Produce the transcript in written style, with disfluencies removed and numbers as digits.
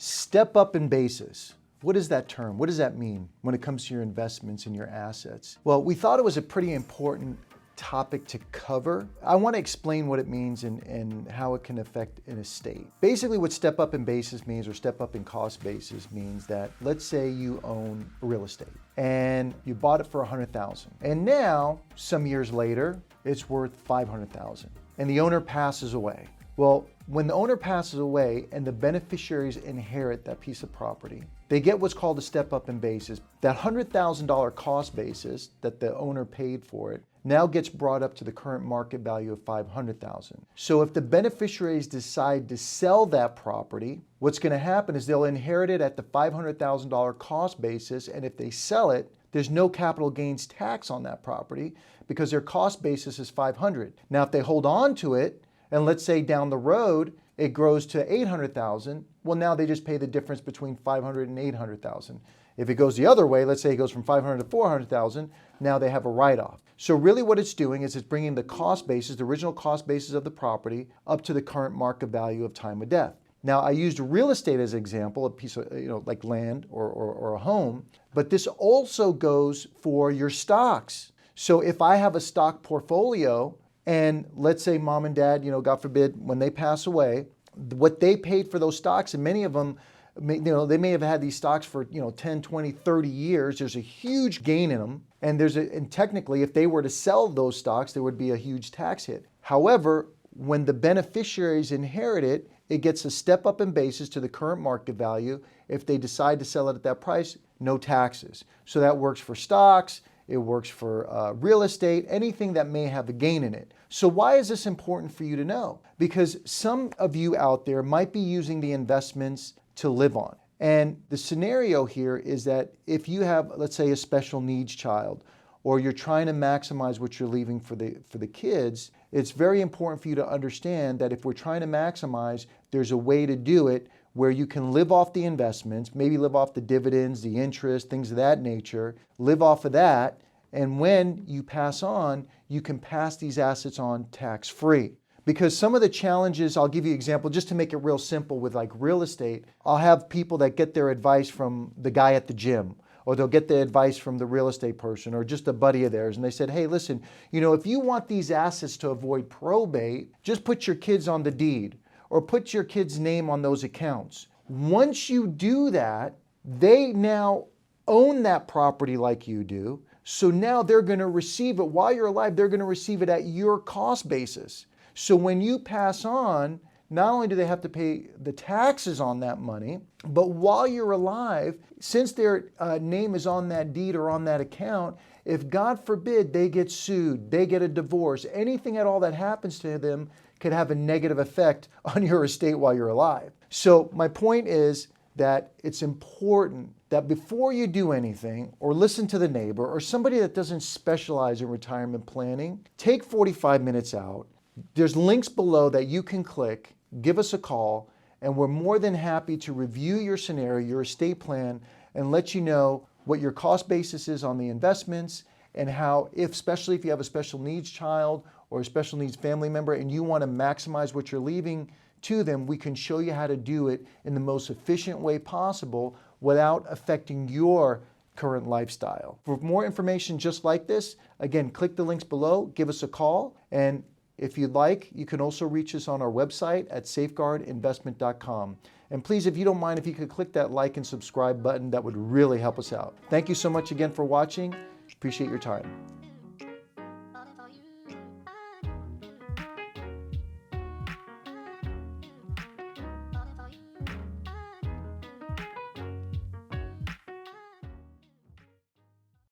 Step up in basis. What is that term? What does that mean when it comes to your investments and your assets? Well, we thought it was a pretty important topic to cover. I want to explain what it means and how it can affect an estate. Basically, what step up in basis means, or step up in cost basis means, that let's say you own real estate and you bought it for $100,000, and now some years later it's worth $500,000, and the owner passes away. Well, when the owner passes away and the beneficiaries inherit that piece of property, they get what's called a step up in basis. That $100,000 cost basis that the owner paid for it now gets brought up to the current market value of $500,000. So if the beneficiaries decide to sell that property, what's going to happen is they'll inherit it at the $500,000 cost basis, and if they sell it, there's no capital gains tax on that property because their cost basis is $500,000. Now, if they hold on to it, and let's say down the road it grows to $800,000, well, now they just pay the difference between $500,000 and $800,000. If it goes the other way, let's say it goes from $500,000 to $400,000, now they have a write-off. So really what it's doing is it's bringing the cost basis, the original cost basis of the property, up to the current market value of time of death. Now, I used real estate as an example, a piece of, like land or a home, but this also goes for your stocks. So if I have a stock portfolio, and let's say mom and dad, God forbid, when they pass away, what they paid for those stocks, and many of them, they may have had these stocks for 10, 20, 30 years. There's a huge gain in them. And technically, if they were to sell those stocks, there would be a huge tax hit. However, when the beneficiaries inherit it, it gets a step up in basis to the current market value. If they decide to sell it at that price, no taxes. So that works for stocks. It works for real estate, anything that may have a gain in it. So why is this important for you to know? Because some of you out there might be using the investments to live on. And the scenario here is that if you have, let's say, a special needs child, or you're trying to maximize what you're leaving for the kids, it's very important for you to understand that if we're trying to maximize, there's a way to do it where you can live off the investments, maybe live off the dividends, the interest, things of that nature, live off of that, and when you pass on, you can pass these assets on tax-free. Because some of the challenges, I'll give you an example, just to make it real simple with like real estate, I'll have people that get their advice from the guy at the gym, or they'll get the advice from the real estate person, or just a buddy of theirs, and they said, hey, listen, if you want these assets to avoid probate, just put your kids on the deed, or put your kid's name on those accounts. Once you do that, they now own that property like you do. So now they're going to receive it while you're alive. They're going to receive it at your cost basis. So when you pass on, not only do they have to pay the taxes on that money, but while you're alive, since their name is on that deed or on that account, if God forbid they get sued, they get a divorce, anything at all that happens to them could have a negative effect on your estate while you're alive. So my point is that it's important that before you do anything, or listen to the neighbor or somebody that doesn't specialize in retirement planning, take 45 minutes out. There's links below that you can click, give us a call, and we're more than happy to review your scenario, your estate plan, and let you know what your cost basis is on the investments, and how, especially if you have a special needs child or a special needs family member and you want to maximize what you're leaving to them, we can show you how to do it in the most efficient way possible without affecting your current lifestyle. For more information just like this, again, click the links below, give us a call, and if you'd like, you can also reach us on our website at safeguardinvestment.com. And please, if you don't mind, if you could click that like and subscribe button, that would really help us out. Thank you so much again for watching. Appreciate your time.